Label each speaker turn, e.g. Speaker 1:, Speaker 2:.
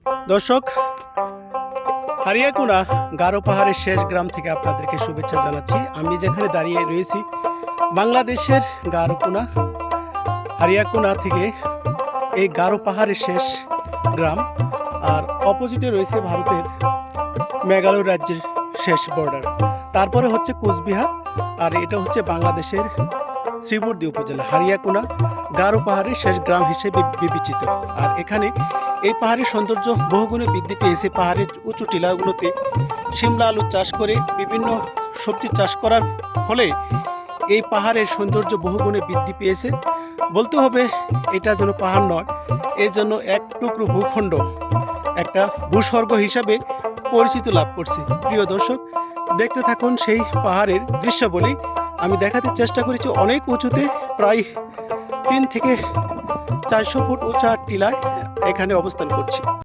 Speaker 1: দর্শক, হারিয়াকুনা গারো পাহাড়ের শেষ গ্রাম থেকে আপনাদেরকে শুভেচ্ছা জানাচ্ছি। আমি যেখানে দাঁড়িয়ে রয়েছি বাংলাদেশের গারোকুনা, হারিয়াকুনা থেকে এই গারো পাহাড়ের শেষ গ্রাম, আর অপোজিটে রয়েছে ভারতের মেঘালয় রাজ্যের শেষ বর্ডার। তারপরে হচ্ছে কোচবিহার, আর এটা হচ্ছে বাংলাদেশের শ্রীবর্দী উপজেলা। হারিয়াকুনা গারো পাহাড়ের শেষ গ্রাম হিসেবে বিবেচিত। আর এখানে এই পাহাড়ের সৌন্দর্য বহুগুণে বৃদ্ধি পেয়েছে। পাহাড়ের উঁচু টিলাগুলোতে শিমলা আলু চাষ করে বিভিন্ন সবজি চাষ করার ফলে এই পাহাড়ের সৌন্দর্য বহুগুণে বৃদ্ধি পেয়েছে। বলতে হবে এটা যেন পাহাড় নয়, এই জন্য এক টুকরো ভূখণ্ড একটা ভূস্বর্গ হিসাবে পরিচিত লাভ করছে। প্রিয় দর্শক, দেখতে থাকুন সেই পাহাড়ের দৃশ্যাবলী। আমি দেখাতে চেষ্টা করেছি অনেক উঁচুতে, প্রায় 3 থেকে 400 ফুট উঁচা টিলায় এখানে অবস্থান করছি।